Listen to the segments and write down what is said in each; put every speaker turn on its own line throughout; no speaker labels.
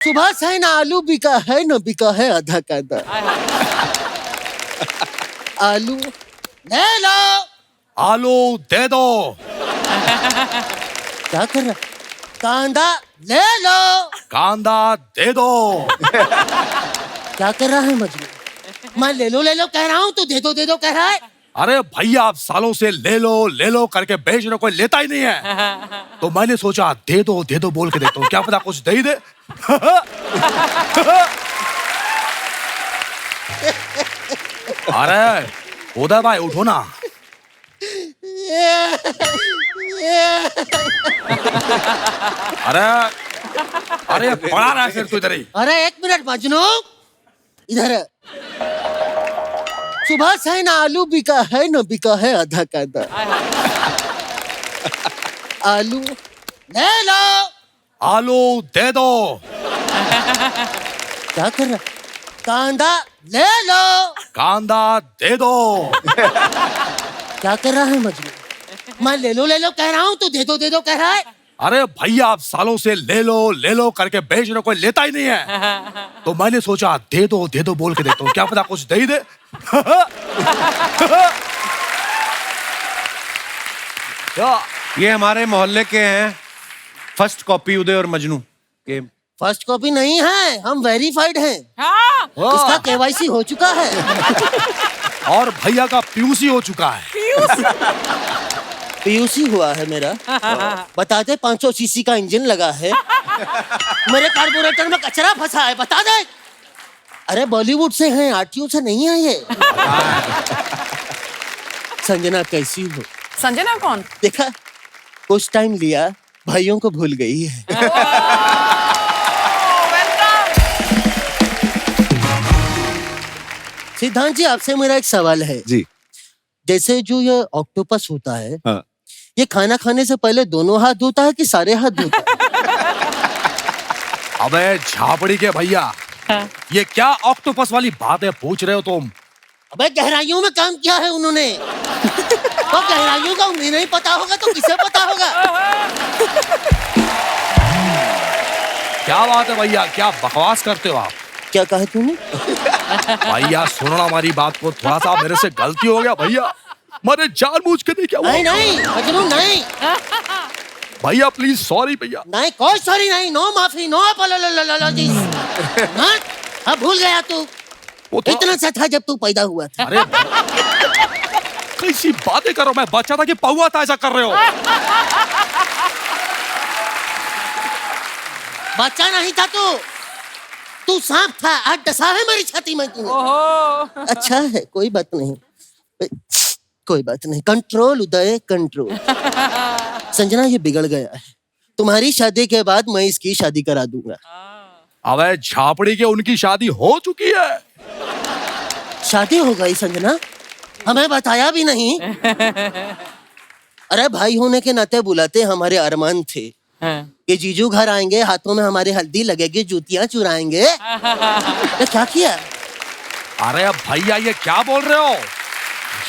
सुबह से ना आलू बिका है न बिका है आधा कांदा। आलू ले लो।
आलू दे दो।
क्या कर रहा? कांदा ले लो।
कांदा दे दो।
क्या कर रहा है मजनू? मैं ले लो कह रहा हूँ, तू दे दो कह रहा है।
अरे भैया, आप सालों से ले लो करके बेच रहे, कोई लेता ही नहीं है। तो मैंने सोचा दे दो बोल के देखता हूँ, क्या पता कुछ दे ही दे। अरे उदय भाई उठो ना। अरे पड़ा रहा है फिर तू इधर ही।
अरे एक मिनट मजनू, इधर है। सुबह से ना आलू बिका है न बिका है आधा कांदा। आलू ले लो।
आलू दे दो।
क्या कर रहा? कांदा ले लो।
कांदा दे दो।
क्या कर रहा है मजनू? मैं ले लो कह रहा हूँ, तू दे दो कह रहा है।
अरे भैया, आप सालों से ले लो करके बेच रहे, कोई लेता ही नहीं है। तो मैंने सोचा दे दो बोल के देखता हूँ, क्या पता कुछ दे ही दे।
ये हमारे मोहल्ले के हैं, फर्स्ट कॉपी उदय और मजनू के।
फर्स्ट कॉपी नहीं है, हम वेरीफाइड हैं। इसका केवाईसी हो चुका है।
और भैया का पीयूसी हो चुका है।
पीयूसी हुआ है मेरा। बता दे, 500 सीसी का इंजन लगा है। मेरे कार्बोरेटर में कचरा फंसा है, बता दे। अरे बॉलीवुड से हैं, आरटीओ से नहीं है ये। संजना कैसी हो?
संजना कौन?
देखा, कुछ टाइम लिया, भाइयों को भूल गई है। सिद्धांत जी, आपसे मेरा एक सवाल है
जी।
जैसे जो ये ऑक्टोपस होता है,
हाँ।
ये खाना खाने से पहले दोनों हाथ धोता है कि सारे हाथ धोता है?
अबे झापड़ी के भैया, ये क्या ऑक्टोपस वाली बातें पूछ रहे हो तुम?
अबे गहराइयों में काम किया है उन्होंने। तो गहराइयों का उन्हें नहीं पता होगा तो किसे पता होगा?
क्या बात है भैया, क्या बकवास करते हो आप?
क्या कहा तूने?
भैया सुनो ना हमारी बात को, थोड़ा सा मेरे से गलती हो गया भैया, मैंने जानबूझ के नहीं किया।
नहीं मजनू नहीं।
भैया प्लीज सॉरी भैया।
नहीं, कोई सॉरी नहीं, नो माफी, नो अपॉलॉजीज। अब भूल गया तू? इतना सा था जब तू पैदा हुआ था।
अरे कैसी बातें करो, मैं बच्चा था कि पौआ था, ऐसा कर रहे हो?
बच्चा नहीं था तू सांप था, आज डसा है मेरी छाती में तू। अच्छा है, कोई बात नहीं, कोई बात नहीं। कंट्रोल उदय, कंट्रोल। संजना, ये बिगड़ गया है। तुम्हारी शादी के बाद मैं इसकी शादी करा दूंगा।
अबे झापड़ी के, उनकी शादी हो चुकी है।
शादी हो गई संजना? हमें बताया भी नहीं। अरे भाई होने के नाते बुलाते, हमारे अरमान थे कि जीजू घर आएंगे, हाथों में हमारे हल्दी लगेगी, जूतियां चुराएंगे। तो क्या किया?
अरे भैया ये क्या बोल रहे हो?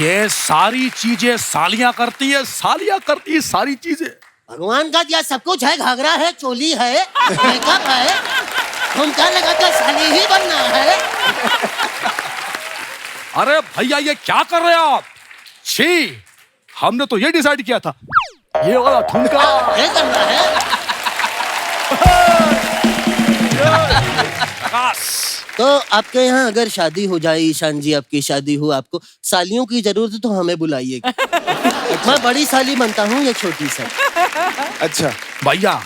ये सारी चीजें सालियां करती है, सालियां करती है सारी चीजें।
भगवान का दिया सब कुछ है, घाघरा है, चोली है, मेकअप है, झुमका लगाकर साली ही बनना है।
अरे भैया ये क्या कर रहे हो आप? छी, हमने तो ये डिसाइड किया था, ये वाला ठुमका
ये करना है। तो आपके यहाँ अगर शादी हो जाए, ईशान जी आपकी शादी हो, आपको सालियों की जरूरत है तो हमें बुलाइएगा। मैं बड़ी साली बनता हूँ, ये छोटी सा।
अच्छा
भैया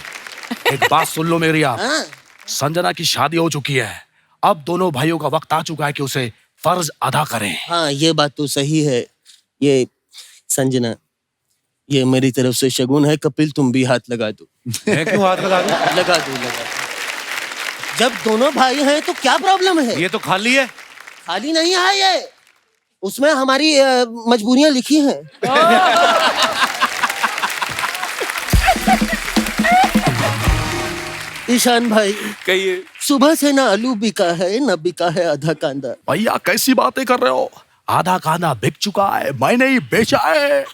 एक बात सुन लो मेरी आप।
हाँ?
संजना की शादी हो चुकी है, अब दोनों भाइयों का वक्त आ चुका है कि उसे फर्ज अदा करें।
हाँ, ये बात तो सही है। ये संजना, ये मेरी तरफ से शगुन है। कपिल, तुम भी हाथ लगा दो।
मैं क्यों हाथ लगा दूं?
लगा दो। जब दोनों भाई हैं तो क्या प्रॉब्लम है?
ये तो खाली है।
खाली नहीं है ये, उसमें हमारी मजबूरियां लिखी हैं। ईशान भाई,
कहिए।
सुबह से ना आलू बिका है न बिका है आधा कांदा।
भैया कैसी बातें कर रहे हो? आधा कांदा बिक चुका है, मैंने ही बेचा है।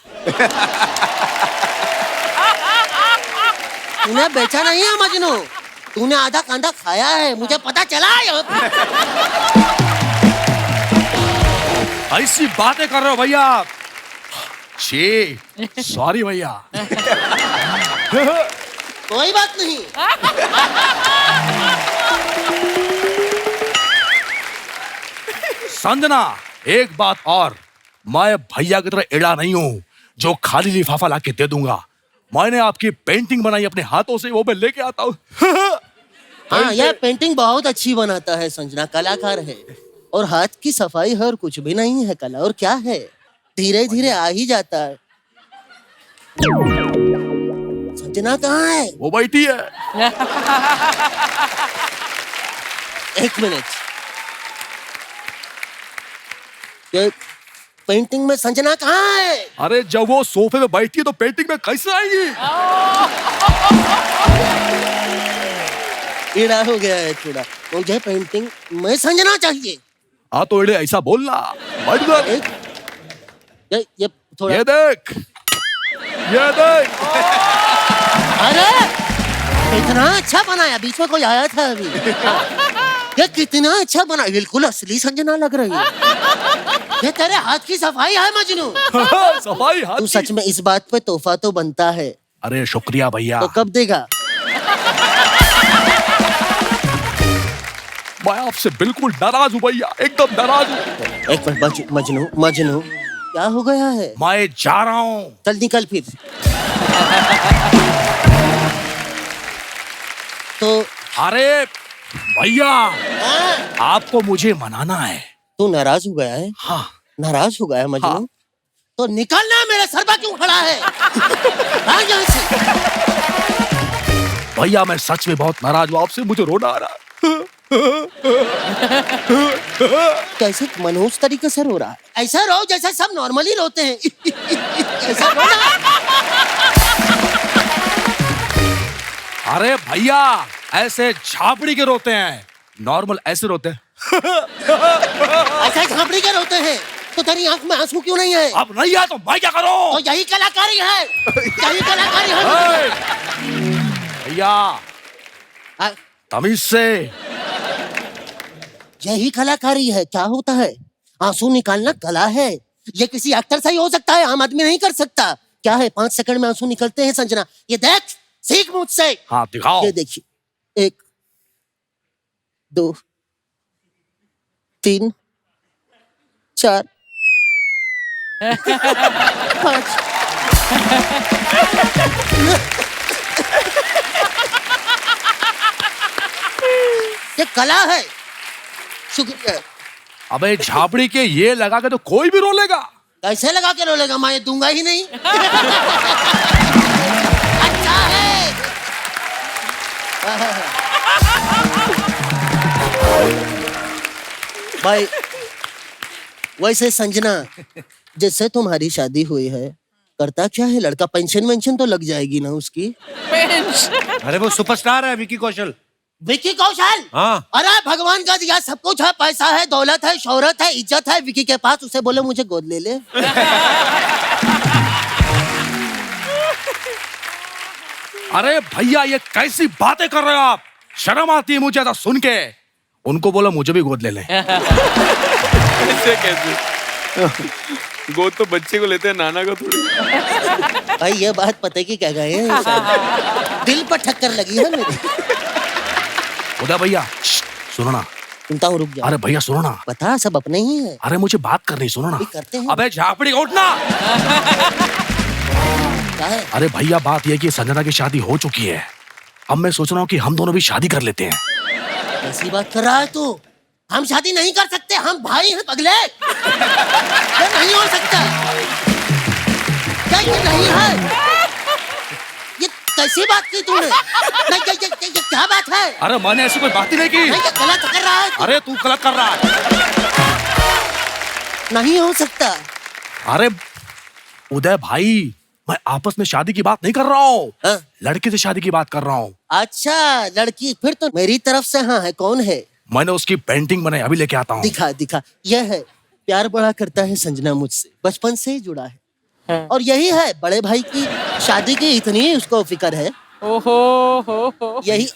तूने बेचा नहीं है मजनू, तूने आधा कांदा खाया है, मुझे पता चला है यहाँ पे।
ऐसी बातें कर रहे हो भैया आप। छी, सॉरी भैया।
कोई बात नहीं।
संजना, एक बात और, मैं भैया की तरह एड़ा नहीं हूं जो खाली लिफाफा लाके दे दूंगा। मैंने आपकी पेंटिंग बनाई अपने हाथों से, वो मैं लेके आता हूँ।
हाँ, यह पेंटिंग बहुत अच्छी बनाता है संजना, कलाकार है। और हाथ की सफाई है और कुछ भी नहीं है, कला और क्या है, धीरे धीरे आ ही जाता है। संजना कहाँ है?
वो बैठी है।
एक मिनट, ये पेंटिंग में संजना कहाँ है?
अरे जब वो सोफे में बैठी है तो पेंटिंग में कैसे आएगी?
ईड़ा हो गया है थोड़ा, मुझे पेंटिंग में संजना चाहिए।
हाँ तो एड़े ऐसा बोलना। बैठ जा।
ये थोड़ा,
ये देख, ये देख।
अरे कितना अच्छा बनाया, बीच में कोई आया था अभी। ये कितना अच्छा बना, बिल्कुल असली संजना लग रही है। ये तेरे हाथ की सफाई है मजनू।
सफाई हाथ
तू
की।
सच में इस बात पे तोहफा तो बनता है।
अरे शुक्रिया भैया।
तो कब देगा?
मैं आपसे बिल्कुल नाराज हूँ भैया, एकदम नाराज हूँ।
एक मिनट मजनू, मजनू क्या हो गया है?
मैं जा रहा हूँ।
चल निकल फिर। तो
अरे भैया,
हाँ?
आपको मुझे मनाना है।
तू नाराज हो गया है?
हाँ।
नाराज हो गया है मजनू?
हाँ।
तो निकलना, मेरे सर पर क्यों खड़ा है? भाग यहाँ से।
भैया मैं सच में बहुत नाराज हूँ आपसे, मुझे रोना आ रहा है।
कैसे मनहूस तरीके से रो रहा है? ऐसा रो जैसे सब नॉर्मली रोते हैं। ऐसा रो ना।
अरे भैया, ऐसे झापड़ी के रोते हैं, नॉर्मल ऐसे रोते हैं।
ऐसा झापड़ी के रोते हैं, तो तेरी आंख में आंसू क्यों नहीं है?
अब नहीं है तो मैं क्या करूं?
तो यही कलाकारी है, यही कलाकारी है।
भैया
आ,
तमीज से।
यही कलाकारी है। क्या होता है? आंसू निकालना कला है। ये किसी एक्टर से ही हो सकता है, आम आदमी नहीं कर सकता। क्या है, 5 सेकंड में आंसू निकलते हैं संजना। ये देख, सीख मुझसे।
हाँ दिखाओ।
ये देखिए, 1 2 3 4 5। ये कला है। शुक्रिया।
अबे झापड़ी के ये लगा के तो कोई भी रो लेगा।
कैसे लगा के रोलेगा? मैं ये दूंगा ही नहीं। अच्छा है। भाई वैसे संजना, जिससे तुम्हारी शादी हुई है, करता क्या है लड़का? पेंशन वेंशन तो लग जाएगी ना उसकी?
अरे वो सुपरस्टार है विकी कौशल।
विकी कौशल?
हाँ।
अरे भगवान का दिया सब कुछ है, पैसा है, दौलत है, शोहरत है, इज्जत है विकी के पास। उसे बोले मुझे गोद ले ले।
अरे भैया ये कैसी बातें कर रहे हो आप? शर्म आती है मुझे ऐसा सुन के। उनको बोला मुझे भी गोद ले लें।
ऐसे कैसे? गोद तो बच्चे को लेते हैं, नाना को थोड़ी।
भाई ये बात पता की क्या गए हैं, दिल पर ठक्कर लगी है मेरी।
उदय भैया सुनो ना।
सुनता हूँ, रुक जा।
अरे भैया सुनो ना।
पता सब अपने ही है।
अरे मुझे बात करनी, सुनो ना।
अभी करते हैं।
अबे झापड़ी उठना।
क्या है?
अरे भैया बात यह कि संजना की शादी हो चुकी है। अब मैं सोच रहा हूँ कि हम दोनों भी शादी कर लेते हैं।
कैसी बात कर रहा है तू? हम शादी नहीं कर सकते, हम भाई हैं पगले। ये नहीं हो सकता। क्या ये नहीं है? ये कैसी बात की तूने? नहीं, ये क्या बात है?
अरे मैंने ऐसी कोई बात ही नहीं की।
नहीं, ये गलत कर रहा है।
अरे तू गलत कर रहा है।
नहीं हो सकता।
अरे उदय भाई, मैं आपस में शादी की बात नहीं कर रहा हूँ,
हाँ?
लड़के से शादी की बात कर रहा हूँ।
अच्छा लड़की, फिर तो मेरी तरफ से हाँ है। कौन है?
मैंने उसकी पेंटिंग बनाई, अभी लेके आता हूँ।
दिखा दिखा। यह है, प्यार बड़ा करता है संजना मुझसे, बचपन से ही जुड़ा है। और यही है, बड़े भाई की शादी की इतनी उसको फिक्र है।
ओहो हो।
यही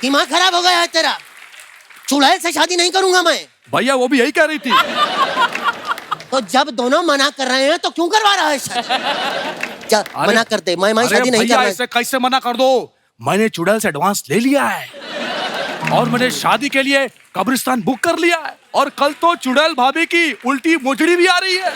दिमाग खराब हो गया है तेरा। चुड़ैल से शादी नहीं करूंगा मैं।
भैया वो भी यही कह रही थी।
तो जब दोनों मना कर रहे हैं तो क्यों करवा रहा है शादी? जा मना कर दे, मैं
अरे
शादी नहीं
भैया
करना।
ऐसे कैसे मना कर दो? मैंने चुड़ैल से एडवांस ले लिया है और मैंने शादी के लिए कब्रिस्तान बुक कर लिया है और कल तो चुड़ैल भाभी की उल्टी मोजड़ी भी आ रही है।